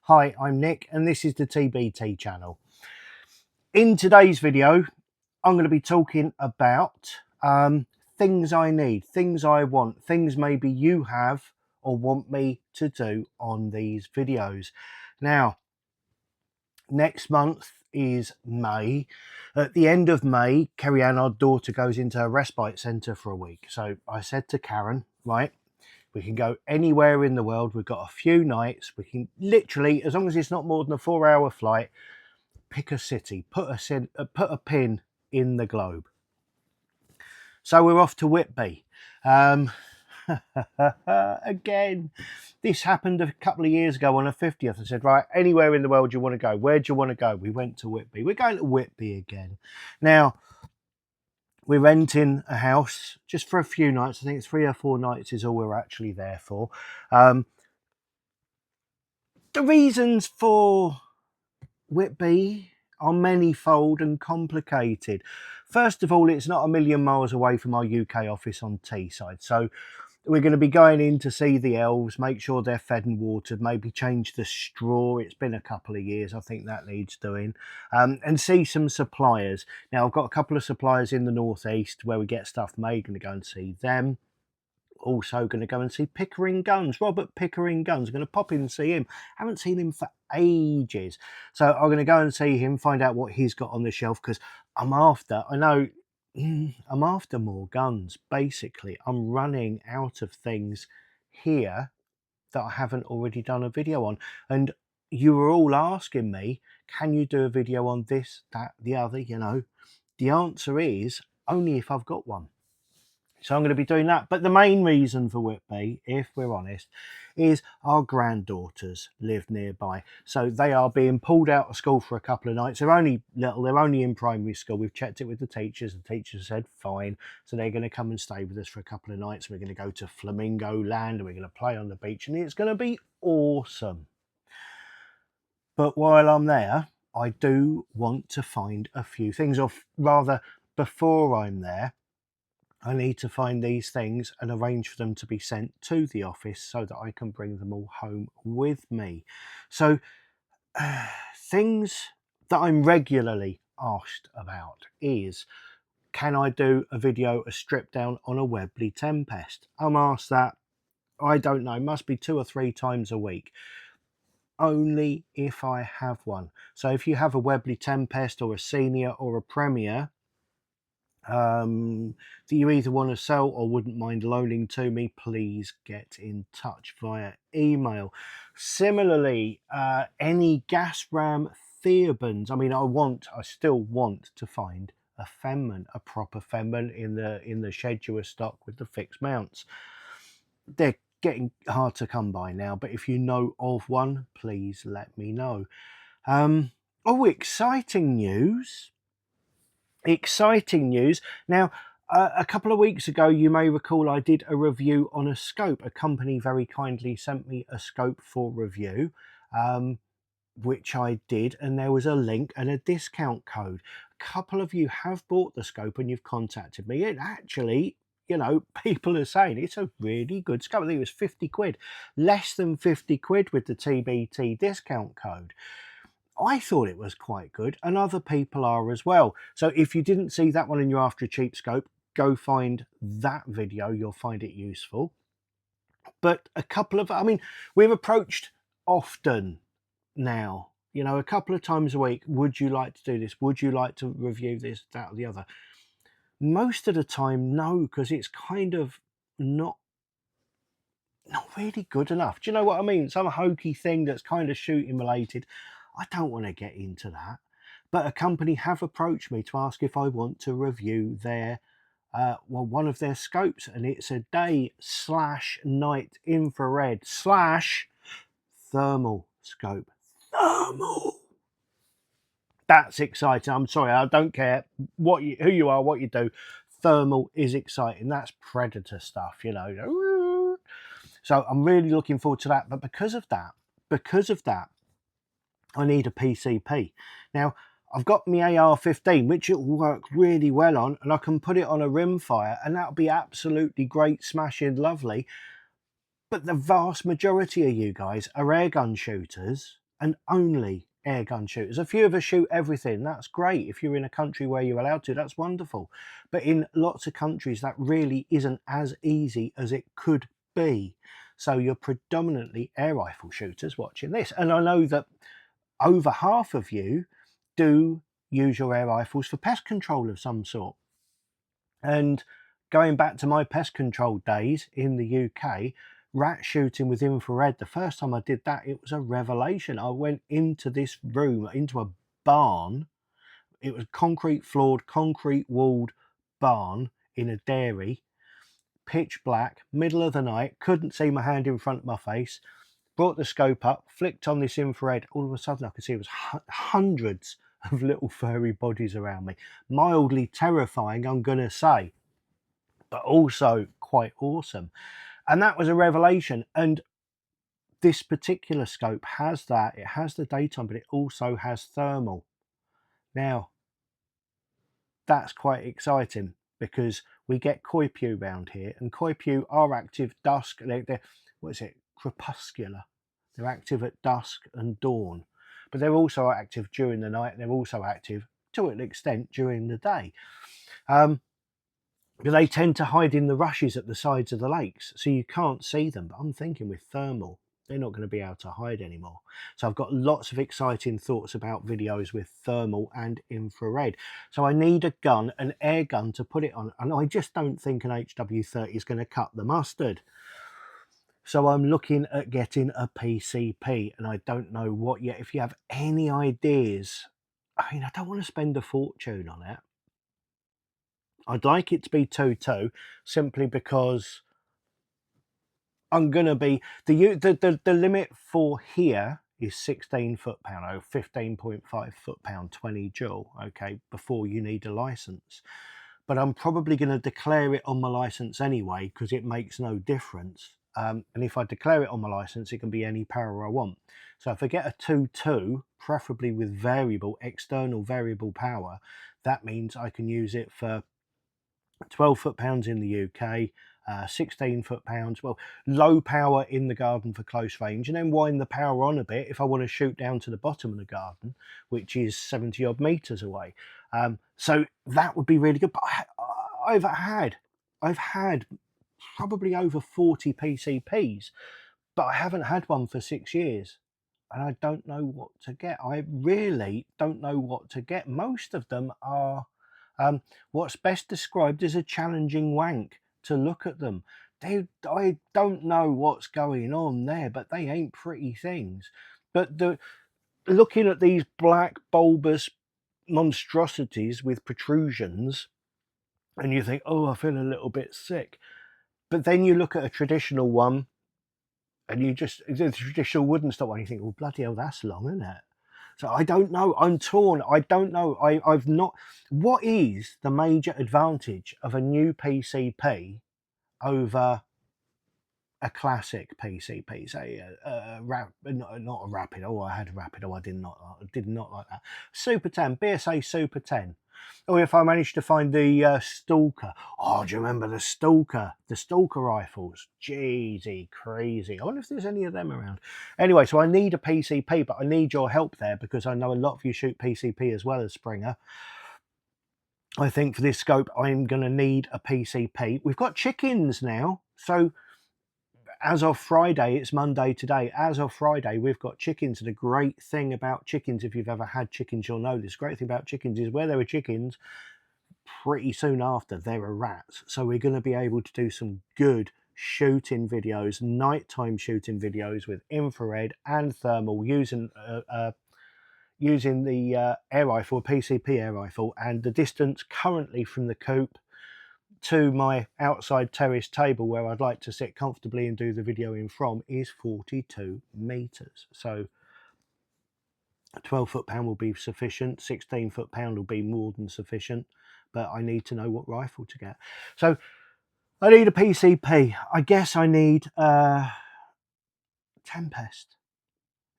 Hi, I'm Nick and this is the TbT channel. In today's video, I'm going to be talking about things I need, things I want, things maybe you have or want me to do on these videos. Now, next month is May. At the end of May, Kerry Ann, our daughter, goes into a respite centre for a week. So I said to Karen, right, we can go anywhere in the world. We've got a few nights. We can literally, as long as it's not more than a 4-hour flight, pick a city, put a pin in the globe. So we're off to Whitby. Again, this happened a couple of years ago on a 50th. I said, right, anywhere in the world you want to go. Where do you want to go? We went to Whitby. We're going to Whitby again. Now, we're renting a house just for a few nights. I think it's 3 or 4 nights is all we're actually there for. The reasons for Whitby are manifold and complicated. First of all, it's not a million miles away from our UK office on Teesside. So we're going to be going in to see the elves, make sure they're fed and watered, maybe change the straw. It's been a couple of years. I think that needs doing. And see some suppliers. Now, I've got a couple of suppliers in the northeast where we get stuff made. Going to go and see them. Also going to go and see Pickering Guns, Robert Pickering Guns. I'm going to pop in and see him. Haven't seen him for ages. So I'm going to go and see him, find out what he's got on the shelf, because I'm after more guns. Basically, I'm running out of things here that I haven't already done a video on. And you were all asking me, can you do a video on this, that, the other, you know? The answer is only if I've got one. So I'm going to be doing that. But the main reason for Whitby, if we're honest, is our granddaughters live nearby. So they are being pulled out of school for a couple of nights. They're only little, they're only in primary school. We've checked it with the teachers. The teachers said fine. So they're going to come and stay with us for a couple of nights. We're going to go to Flamingo Land and we're going to play on the beach. And it's going to be awesome. But while I'm there, I do want to find a few things. Or rather, before I'm there, I need to find these things and arrange for them to be sent to the office so that I can bring them all home with me. So things that I'm regularly asked about is, can I do a video, a strip down on a Webley Tempest? I'm asked that, I don't know, must be 2 or 3 times a week. Only if I have one. So if you have a Webley Tempest or a Senior or a Premier, that you either want to sell or wouldn't mind loaning to me, please get in touch via email. Similarly, any gas ram Theobans. I mean, I still want to find a Fenman, a proper Fenman in the scheduler stock with the fixed mounts. They're getting hard to come by now, but if you know of one, please let me know. Oh, exciting news. Exciting news. Now, a couple of weeks ago, you may recall I did a review on a scope. A company very kindly sent me a scope for review, which I did, and there was a link and a discount code. A couple of you have bought the scope and you've contacted me. It actually, you know, people are saying it's a really good scope. I think it was 50 quid, less than 50 quid with the TbT discount code. I thought it was quite good, and other people are as well. So if you didn't see that one and you're after a cheap scope, go find that video. You'll find it useful. But a couple of, I mean, we're approached often now, you know, a couple of times a week. Would you like to do this? Would you like to review this, that, or the other? Most of the time, no, because it's kind of not really good enough. Do you know what I mean? Some hokey thing that's kind of shooting related. I don't want to get into that. But a company have approached me to ask if I want to review their, one of their scopes. And it's a day/night infrared / thermal scope. Thermal. That's exciting. I'm sorry, I don't care who you are, what you do. Thermal is exciting. That's Predator stuff, you know. So I'm really looking forward to that. But because of that, I need a PCP. Now, I've got my AR-15, which it will work really well on, and I can put it on a rimfire, and that'll be absolutely great, smashing, lovely. But the vast majority of you guys are airgun shooters, and only air gun shooters. A few of us shoot everything. That's great. If you're in a country where you're allowed to, that's wonderful. But in lots of countries, that really isn't as easy as it could be. So you're predominantly air rifle shooters watching this. And I know that over half of you do use your air rifles for pest control of some sort. And going back to my pest control days in the UK, rat shooting with infrared, the first time I did that, it was a revelation. I went into this room, into a barn. It was concrete floored, concrete walled barn in a dairy, pitch black, middle of the night, couldn't see my hand in front of my face. Brought the scope up, flicked on this infrared. All of a sudden I could see it was hundreds of little furry bodies around me. Mildly terrifying, I'm going to say, but also quite awesome. And that was a revelation. And this particular scope has that. It has the daytime, but it also has thermal. Now, that's quite exciting because we get koi pew round here, and koi pew are active dusk. They're what is it? Crepuscular. They're active at dusk and dawn, but they're also active during the night. They're also active to an extent during the day. But they tend to hide in the rushes at the sides of the lakes, so you can't see them. But I'm thinking with thermal, they're not going to be able to hide anymore. So I've got lots of exciting thoughts about videos with thermal and infrared. So I need a gun, an air gun to put it on, and I just don't think an HW30 is going to cut the mustard. So I'm looking at getting a PCP, and I don't know what yet. If you have any ideas, I mean, I don't want to spend a fortune on it. I'd like it to be 2.2 simply because I'm going to be, the limit for here is 16 foot-pound, or 15.5 foot-pound, 20 joule, okay, before you need a license. But I'm probably going to declare it on my license anyway because it makes no difference. And if I declare it on my license, it can be any power I want. So if I get a 2.2, preferably with variable, external variable power, that means I can use it for 12 foot-pounds in the UK, 16 foot-pounds, well, low power in the garden for close range, and then wind the power on a bit if I want to shoot down to the bottom of the garden, which is 70 odd meters away. So that would be really good. But I've had probably over 40 PCPs, but I haven't had one for 6 years. And I don't know what to get. I really don't know what to get. Most of them are what's best described as a challenging wank to look at them. I don't know what's going on there, but they ain't pretty things. But looking at these black bulbous monstrosities with protrusions, and you think, oh, I feel a little bit sick. But then you look at a traditional one, and the traditional wooden stock one, you think, well, bloody hell, that's long, isn't it? So I don't know. I'm torn. I don't know. I've not. What is the major advantage of a new PCP over a classic PCP? Say not a Rapid. Oh, I had a Rapid. Oh, I did not like that. Super 10, BSA Super 10. Or if I managed to find the Stalker. Oh, do you remember the Stalker? The Stalker rifles. Jeezy, crazy. I wonder if there's any of them around. Anyway, so I need a PCP, but I need your help there because I know a lot of you shoot PCP as well as Springer. I think for this scope, I'm going to need a PCP. We've got chickens now. So as of Friday, it's Monday today. As of Friday, we've got chickens. And the great thing about chickens, if you've ever had chickens, you'll know this. Great thing about chickens is where there are chickens, pretty soon after there are rats. So we're going to be able to do some good shooting videos, nighttime shooting videos with infrared and thermal using the air rifle, PCP air rifle, and the distance currently from the coop to my outside terrace table where I'd like to sit comfortably and do the videoing from is 42 meters. So a 12 foot-pound will be sufficient, 16 foot-pound will be more than sufficient, but I need to know what rifle to get. So I need a PCP. I guess I need Tempest.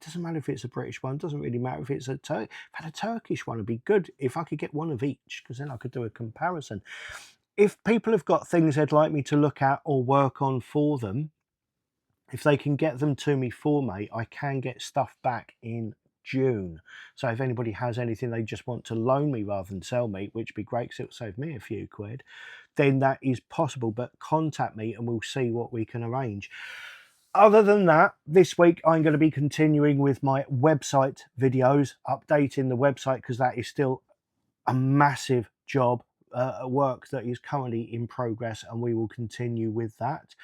It doesn't matter if it's a British one, doesn't really matter if it's a Turkish. If I had a Turkish one, it'd be good if I could get one of each, because then I could do a comparison. If people have got things they'd like me to look at or work on for them, if they can get them to me for me, I can get stuff back in June. So if anybody has anything they just want to loan me rather than sell me, which would be great because it'll save me a few quid, then that is possible. But contact me and we'll see what we can arrange. Other than that, this week I'm going to be continuing with my website videos, updating the website, because that is still a massive job, work that is currently in progress, and we will continue with that.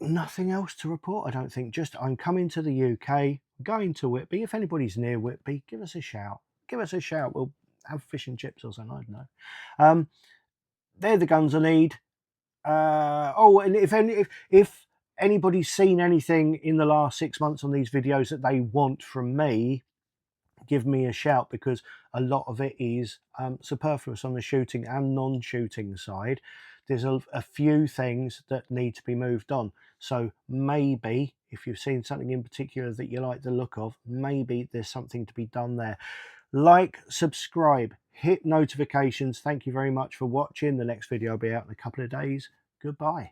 Nothing else to report, I don't think. Just I'm coming to the UK, going to Whitby. If anybody's near Whitby, give us a shout. Give us a shout. We'll have fish and chips or something, I don't know. They're the guns I need. Oh, and if anybody's seen anything in the last 6 months on these videos that they want from me, give me a shout, because a lot of it is superfluous on the shooting and non-shooting side. There's a few things that need to be moved on. So maybe if you've seen something in particular that you like the look of, maybe there's something to be done there. Like, subscribe, hit notifications. Thank you very much for watching. The next video will be out in a couple of days. Goodbye.